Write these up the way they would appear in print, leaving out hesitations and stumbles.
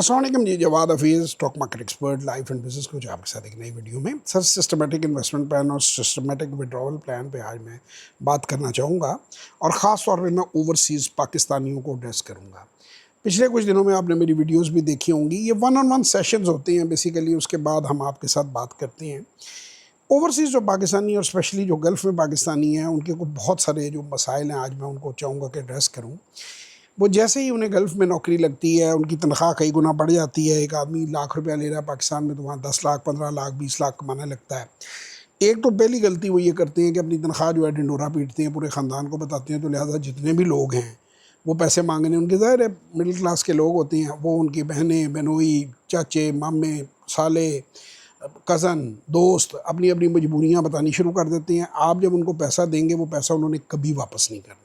अस्सलाम वालेकुम जी, Jawad Hafeez stock market expert life and business coach आपके साथ एक नई वीडियो में। सर, सिस्टमेटिक इन्वेस्टमेंट प्लान और सिस्टमेटिक विड्रॉवल प्लान पे आज मैं बात करना चाहूँगा और ख़ास तौर पे मैं ओवरसीज़ पाकिस्तानियों को एड्रेस करूँगा। पिछले कुछ दिनों में आपने मेरी वीडियोस भी देखी होंगी। ये वन ऑन वन सेशंस होते हैं बेसिकली, उसके बाद हम आपके साथ बात करते हैं। ओवरसीज़ जो पाकिस्तानी और स्पेशली जो गल्फ़ में पाकिस्तानी हैं, उनके को बहुत सारे जो मसाइल हैं, आज मैं उनको चाहूँगा कि एड्रेस करूँ। वो जैसे ही उन्हें गल्फ़ में नौकरी लगती है, उनकी तनख्वाह कई गुना बढ़ जाती है। एक आदमी लाख रुपया ले रहा है पाकिस्तान में, तो वहाँ 10 लाख, 15 लाख, 20 लाख कमाने लगता है। एक तो पहली गलती वो ये करते हैं कि अपनी तनख्वाह जो है ढिंढोरा पीटते हैं, पूरे ख़ानदान को बताते हैं। तो लिहाजा जितने भी लोग हैं वो पैसे मांगने उनके, ज़ाहिर है मिडिल क्लास के लोग होते हैं, वो उनकी बहनें, बहनोई, चाचे, मामे, साले, कज़न, दोस्त अपनी अपनी मजबूरियाँ बतानी शुरू कर देते हैं। आप जब उनको पैसा देंगे, वो पैसा उन्होंने कभी वापस नहीं करना।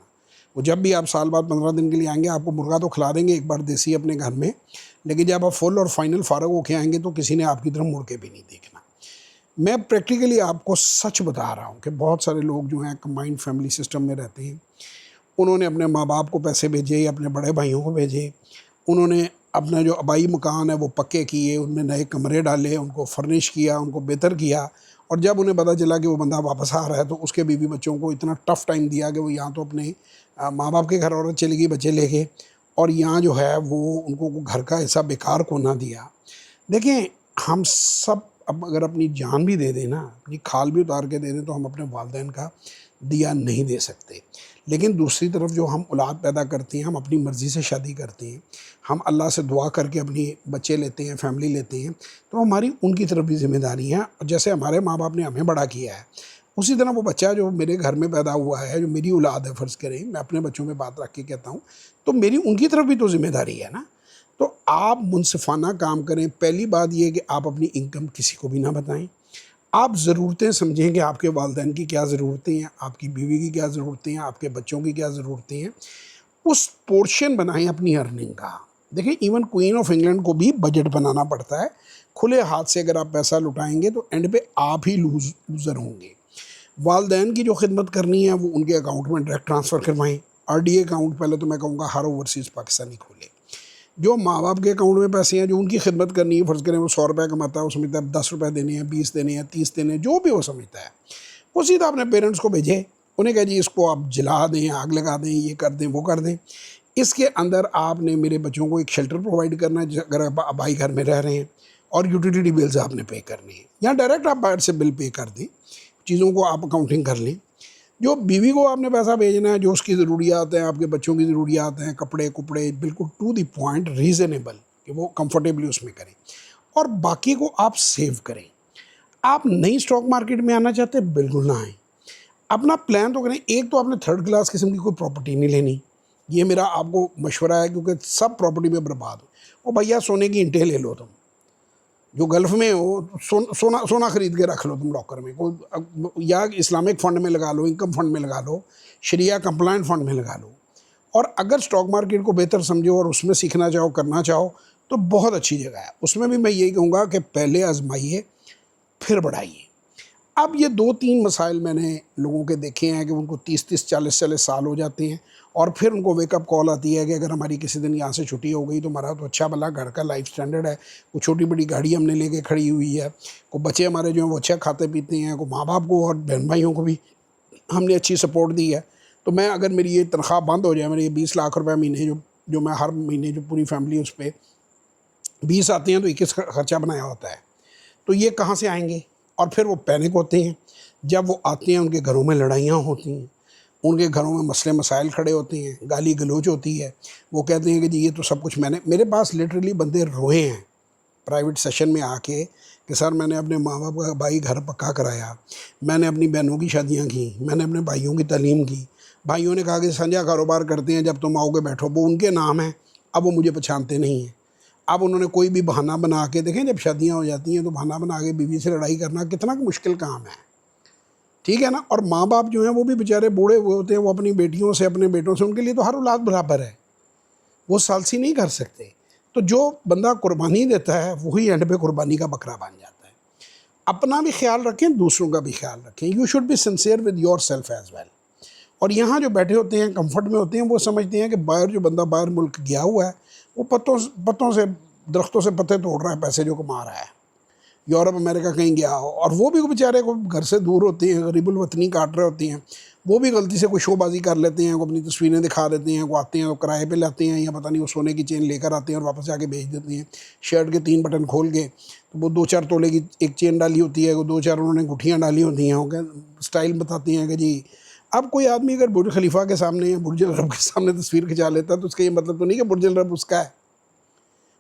वो जब भी आप साल बाद 15 दिन के लिए आएंगे, आपको मुर्गा तो खिला देंगे एक बार देसी अपने घर में, लेकिन जब आप फुल और फाइनल फारग होके आएंगे तो किसी ने आपकी तरफ मुड़ के भी नहीं देखना। मैं प्रैक्टिकली आपको सच बता रहा हूँ कि बहुत सारे लोग जो हैं कंबाइंड फैमिली सिस्टम में रहते हैं। उन्होंने अपने माँ बाप को पैसे भेजे, अपने बड़े भाइयों को भेजे, उन्होंने अपना जो आबाई मकान है वो पक्के किए, उनमें नए कमरे डाले, उनको फर्निश किया, उनको बेहतर किया। और जब उन्हें पता चला कि वो बंदा वापस आ रहा है, तो उसके बीवी बच्चों को इतना टफ़ टाइम दिया कि वो यहाँ तो अपने माँ बाप के घर औरत चली गई बच्चे लेके, और यहाँ जो है वो उनको घर का ऐसा बेकार को ना दिया। देखें, हम सब अब अगर अपनी जान भी दे दें ना, अपनी खाल भी उतार के दे दें, तो हम अपने वालिदैन का दिया नहीं दे सकते। लेकिन दूसरी तरफ जो हम औलाद पैदा करते हैं, हम अपनी मर्ज़ी से शादी करते हैं, हम अल्लाह से दुआ करके अपनी बच्चे लेते हैं, फैमिली लेते हैं, तो हमारी उनकी तरफ भी ज़िम्मेदारी है। जैसे हमारे माँ बाप ने हमें बड़ा किया है, उसी तरह वो बच्चा जो मेरे घर में पैदा हुआ है, जो मेरी औलाद है, फ़र्ज़ करें मैं अपने बच्चों में बात रख के कहता हूँ, तो मेरी उनकी तरफ भी तो ज़िम्मेदारी है ना। तो आप मुनसिफ़ाना काम करें। पहली बात ये कि आप अपनी इनकम किसी को भी ना बताएं। आप ज़रूरतें समझें कि आपके वालिदैन की क्या ज़रूरतें हैं, आपकी बीवी की क्या ज़रूरतें हैं, आपके बच्चों की क्या ज़रूरतें हैं। उस पोर्शन बनाएं अपनी अर्निंग का। देखिए, इवन क्वीन ऑफ इंग्लैंड को भी बजट बनाना पड़ता है। खुले हाथ से अगर आप पैसा लुटाएंगे तो एंड पे आप ही लूज़र होंगे। वालिदैन की जो खिदमत करनी है वो उनके अकाउंट में डायरेक्ट ट्रांसफ़र करवाएं। RDA अकाउंट पहले तो मैं कहूँगा हर ओवरसीज़ पाकिस्तानी खोले। जो माँ बाप के अकाउंट में पैसे हैं, जो उनकी खिदमत करनी है, फ़र्ज़ करें वो 100 रुपये कमाता है, वो समझता है 10 रुपये देने हैं, 20 देने हैं, 30 देने हैं, जो भी वो समझता है, वो सीधा अपने पेरेंट्स को भेजे। उन्हें कहे जी इसको आप जला दें, आग लगा दें, ये कर दें, वो कर दें। इसके अंदर आपने मेरे बच्चों को एक शेल्टर प्रोवाइड करना है अगर आप भाई घर में रह रहे हैं, और यूटिलिटी बिल्स आपने पे करने हैं, या डायरेक्ट आप बाहर से बिल पे कर दें। चीज़ों को आप अकाउंटिंग कर लें। जो बीवी को आपने पैसा भेजना है, जो उसकी ज़रूरियात हैं, आपके बच्चों की ज़रूरियात हैं, कपड़े कुपड़े, बिल्कुल टू द पॉइंट, रीज़नेबल, कि वो कंफर्टेबली उसमें करें, और बाकी को आप सेव करें। आप नई स्टॉक मार्केट में आना चाहते हैं, बिल्कुल ना आएँ। अपना प्लान तो करें। एक तो आपने थर्ड क्लास किस्म की कोई प्रॉपर्टी नहीं लेनी, ये मेरा आपको मशवरा है, क्योंकि सब प्रॉपर्टी में बर्बाद हो। और भैया सोने की ईंटें ले लो, तुम जो गल्फ़ में हो, सोना ख़रीद के रख लो तुम लॉकर में, कोई या इस्लामिक फ़ंड में लगा लो, इनकम फ़ंड में लगा लो, शरिया कंप्लाइंट फ़ंड में लगा लो। और अगर स्टॉक मार्केट को बेहतर समझो और उसमें सीखना चाहो, करना चाहो, तो बहुत अच्छी जगह है। उसमें भी मैं यही कहूँगा कि पहले आजमाइए फिर बढ़ाइए। अब ये 2-3 मसाइल मैंने लोगों के देखे हैं कि उनको 30-30, 40-40 साल हो जाते हैं, और फिर उनको वेकअप कॉल आती है कि अगर हमारी किसी दिन यहाँ से छुट्टी हो गई तो हमारा तो अच्छा भला घर का लाइफ स्टैंडर्ड है, कोई छोटी बड़ी गाड़ी हमने लेके खड़ी हुई है, को बच्चे हमारे जो हैं वो अच्छा खाते पीते हैं, को माँ बाप को और बहन भाइयों को भी हमने अच्छी सपोर्ट दी है। तो मैं अगर मेरी ये तनख्वाह बंद हो जाए, मेरे ये 20 लाख रुपये महीने जो मैं हर महीने जो पूरी फैमिली उस पर 20 आती हैं, तो 21 खर्चा बनाया होता है, तो ये कहाँ से आएंगे। और फिर वो पैनिक होते हैं। जब वो आते हैं, उनके घरों में लड़ाइयाँ होती हैं, उनके घरों में मसले मसाइल खड़े होते हैं, गाली गलौज होती है। वो कहते हैं कि जी ये तो सब कुछ मेरे पास लिटरली बंदे रोए हैं प्राइवेट सेशन में आके कि सर मैंने अपने माँ बाप का भाई घर पक्का कराया, मैंने अपनी बहनों की शादियाँ की, मैंने अपने भाइयों की तालीम की। भाइयों ने कहा कि संझा कारोबार करते हैं, जब तुम आओगे बैठो, वो उनके नाम है, अब वो मुझे पहचानते नहीं हैं। अब उन्होंने कोई भी बहाना बना के, देखें जब शादियाँ हो जाती हैं तो बहाना बना के बीवी से लड़ाई करना कितना मुश्किल काम है, ठीक है ना। और माँ बाप जो हैं वो भी बेचारे बूढ़े हुए होते हैं, वो अपनी बेटियों से, अपने बेटों से, उनके लिए तो हर औलाद बराबर है, वो सालसी नहीं कर सकते। तो जो बंदा कुर्बानी देता है वही एंड पे कुर्बानी का बकरा बन जाता है। अपना भी ख्याल रखें, दूसरों का भी ख्याल रखें। You should be sincere with yourself as well. और यहाँ जो बैठे होते हैं, कंफर्ट में होते हैं, वो समझते हैं कि बाहर जो बंदा बाहर मुल्क गया हुआ है वो पत्तों से درختوں سے پتے توڑ رہا ہے پیسے جو کما رہا ہے، یورپ امریکہ کہیں گیا ہو، اور وہ بھی بیچارے کو گھر سے دور ہوتے ہیں، غریب الوطنی کاٹ رہے ہوتے ہیں، وہ بھی غلطی سے کوئی شو بازی کر لیتے ہیں، وہ اپنی تصویریں دکھا دیتے ہیں، وہ آتے ہیں وہ کرائے پہ لاتے ہیں، یا پتہ نہیں وہ سونے کی چین لے کر آتے ہیں اور واپس جا کے بیچ دیتے ہیں، شرٹ کے 3 بٹن کھول کے، تو وہ 2-4 تولے کی ایک چین ڈالی ہوتی ہے، وہ 2-4 انہوں نے گٹھیاں ڈالی ہوتی ہیں، وہ اسٹائل بتاتی ہیں کہ جی اب کوئی آدمی اگر برج خلیفہ کے سامنے یا برج العرب کے سامنے تصویر کھنچا لیتا ہے تو اس کا یہ مطلب تو نہیں کہ برج العرب اس کا ہے۔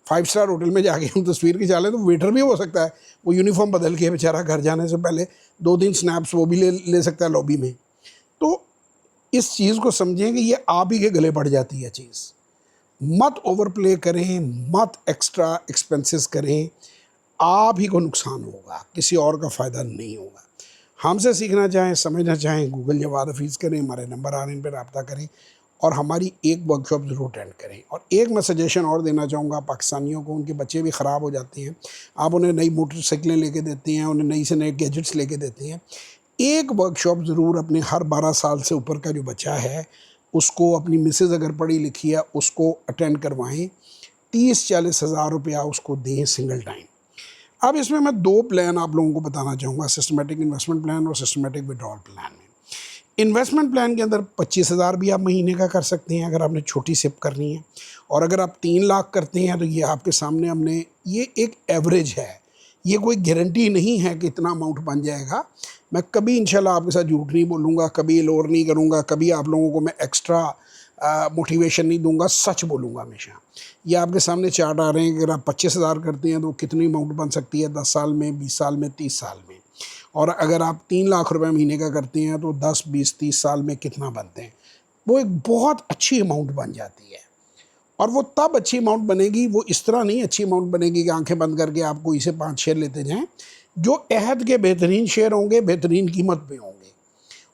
5 اسٹار ہوٹل میں جا کے ہم تصویر کھنچا لیں تو ویٹر بھی ہو سکتا ہے، وہ یونیفارم بدل کے بیچارہ گھر جانے سے پہلے 2-3 سنیپس وہ بھی لے سکتا ہے لابی میں۔ تو اس چیز کو سمجھیں کہ یہ آپ ہی کے گلے پڑ جاتی ہے چیز، مت اوور پلے کریں، مت ایکسٹرا ایکسپنسز کریں، آپ ہی کو نقصان ہوگا، کسی اور کا فائدہ نہیں ہوگا۔ ہم سے سیکھنا چاہیں، سمجھنا چاہیں، گوگل جواد حفیظ کریں، ہمارے نمبر آ رہے ہیں، ان پہ رابطہ کریں اور ہماری ایک ورک شاپ ضرور اٹینڈ کریں۔ اور ایک میں سجیشن اور دینا چاہوں گا پاکستانیوں کو، ان کے بچے بھی خراب ہو جاتے ہیں، آپ انہیں نئی موٹر سائیکلیں لے کے دیتے ہیں، انہیں نئی سے نئے گیجٹس لے کے دیتے ہیں، ایک ورک شاپ ضرور اپنے ہر 12 سال سے اوپر کا جو بچہ ہے اس کو، اپنی مسز اگر پڑھی لکھی ہے اس کو اٹینڈ کروائیں، 30-40 ہزار روپیہ اس کو دیں سنگل ٹائم۔ اب اس میں 2 پلان آپ لوگوں کو بتانا چاہوں گا، سسٹمیٹک انویسٹمنٹ پلان اور سسٹمیٹک وڈرال پلان میں۔ انویسٹمنٹ پلان کے اندر 25,000 بھی آپ مہینے کا کر سکتے ہیں اگر آپ نے چھوٹی سپ کرنی ہے، اور اگر آپ 3 لاکھ کرتے ہیں تو یہ آپ کے سامنے ہم نے، یہ ایک ایوریج ہے، یہ کوئی گارنٹی نہیں ہے کہ اتنا اماؤنٹ بن جائے گا۔ میں کبھی انشاءاللہ آپ کے ساتھ جھوٹ نہیں بولوں گا، کبھی لور نہیں کروں گا، کبھی آپ لوگوں کو میں ایکسٹرا موٹیویشن نہیں دوں گا، سچ بولوں گا ہمیشہ۔ یہ آپ کے سامنے چارٹ آ رہے ہیں کہ اگر آپ 25,000 کرتے ہیں تو کتنی اماؤنٹ بن سکتی ہے 10 سال میں، 20 سال میں، 30 سال میں، اور اگر آپ 3 لاکھ روپے مہینے کا کرتے ہیں تو 10، 20، 30 سال میں کتنا بنتے ہیں۔ وہ ایک بہت اچھی اماؤنٹ بن جاتی ہے، اور وہ تب اچھی اماؤنٹ بنے گی، وہ اس طرح نہیں اچھی اماؤنٹ بنے گی کہ آنکھیں بند کر کے آپ کوئی سے 5 شیئر لیتے جائیں، جو عہد کے بہترین شیئر ہوں گے، بہترین قیمت پہ ہوں گے۔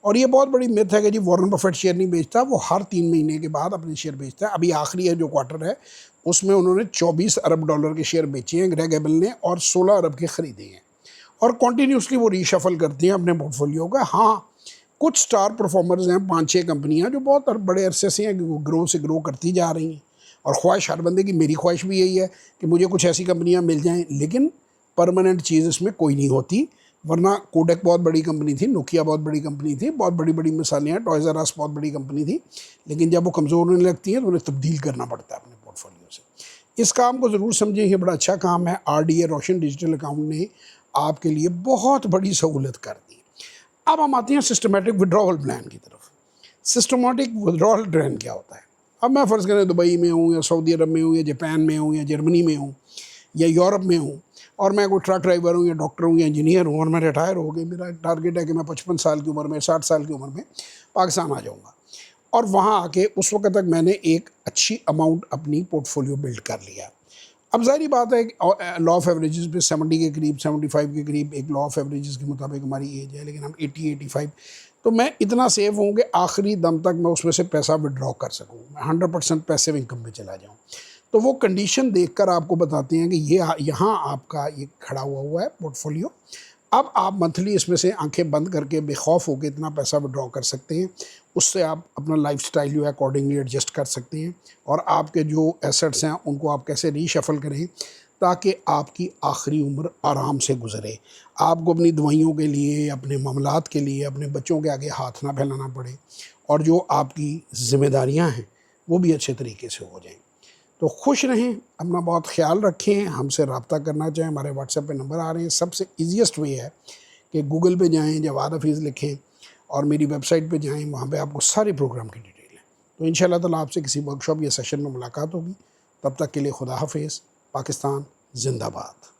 اور یہ بہت بڑی میتھ ہے کہ جی وارن بفیٹ شیئر نہیں بیچتا، وہ ہر 3 مہینے کے بعد اپنے شیئر بیچتا ہے۔ ابھی آخری ہے جو کوارٹر ہے اس میں انہوں نے 24 ارب ڈالر کے شیئر بیچے ہیں گریگ ایبل نے، اور 16 ارب کے خریدے ہیں، اور کنٹینیوسلی وہ ری شفل کرتے ہیں اپنے پورٹ فولیو کا۔ ہاں کچھ سٹار پرفارمرز ہیں، 5-6 کمپنیاں جو بہت بڑے عرصے سے ہیں کہ وہ گرو سے گرو کرتی جا رہی ہیں، اور خواہش ہر بندے کی، میری خواہش بھی یہی ہے کہ مجھے کچھ ایسی کمپنیاں مل جائیں، لیکن پرماننٹ چیز اس میں کوئی نہیں ہوتی، ورنہ کوڈیک بہت بڑی کمپنی تھی، نوکیا بہت بڑی کمپنی تھی، بہت بڑی بڑی مثالیں ہیں، ٹوائز آر اس بہت بڑی کمپنی تھی، لیکن جب وہ کمزور ہونے لگتی ہیں تو انہیں تبدیل کرنا پڑتا ہے اپنے پورٹ فولیو سے۔ اس کام کو ضرور سمجھیں، یہ بڑا اچھا کام ہے۔ RDA روشن ڈیجیٹل اکاؤنٹ نے آپ کے لیے بہت بڑی سہولت کر دی۔ اب ہم آتے ہیں سسٹمیٹک وڈراول پلان کی طرف۔ سسٹمیٹک وڈراول پلان کیا ہوتا ہے؟ اب میں فرض کریں دبئی میں ہوں، یا سعودی عرب میں ہوں، یا جاپان میں ہوں، یا جرمنی میں ہوں، یا یورپ میں ہوں، اور میں کوئی ٹرک ڈرائیور ہوں، یا ڈاکٹر ہوں، یا انجینئر ہوں، اور میں ریٹائر ہو گئی، میرا ٹارگیٹ ہے کہ میں 55 سال کی عمر میں، 60 سال کی عمر میں پاکستان آ جاؤں گا، اور وہاں آ کے اس وقت تک میں نے ایک اچھی اماؤنٹ اپنی پورٹ فولیو بلڈ کر لیا۔ اب ظاہری بات ہے کہ لا آف ایوریجز پہ 70 کے قریب، 75 کے قریب ایک لا آف ایوریجز کے مطابق ہماری ایج ہے، لیکن ہم 80-85، تو میں اتنا سیو ہوں کہ آخری دم تک میں اس میں سے پیسہ وڈرا کر سکوں، میں 100% پیسیو انکم پہ چلا جاؤں۔ تو وہ کنڈیشن دیکھ کر آپ کو بتاتے ہیں کہ یہاں آپ کا یہ کھڑا ہوا ہے پورٹ فولیو۔ اب آپ منتھلی اس میں سے آنکھیں بند کر کے بے خوف ہو کے اتنا پیسہ وڈرا کر سکتے ہیں، اس سے آپ اپنا لائف سٹائل جو ہے اکارڈنگلی ایڈجسٹ کر سکتے ہیں، اور آپ کے جو ایسٹس ہیں ان کو آپ کیسے ری شفل کریں تاکہ آپ کی آخری عمر آرام سے گزرے، آپ کو اپنی دوائیوں کے لیے، اپنے معاملات کے لیے، اپنے بچوں کے آگے ہاتھ نہ پھیلانا پڑے، اور جو آپ کی ذمہ داریاں ہیں وہ بھی اچھے طریقے سے ہو جائیں۔ تو خوش رہیں، اپنا بہت خیال رکھیں، ہم سے رابطہ کرنا چاہیں ہمارے واٹس ایپ پہ نمبر آ رہے ہیں۔ سب سے ایزیسٹ وے ہے کہ گوگل پہ جائیں، جواد حفیظ لکھیں، اور میری ویب سائٹ پہ جائیں، وہاں پہ آپ کو سارے پروگرام کی ڈیٹیل ہے۔ تو انشاءاللہ تعالیٰ آپ سے کسی ورک شاپ یا سیشن میں ملاقات ہوگی، تب تک کے لیے خدا حافظ۔ پاکستان زندہ باد۔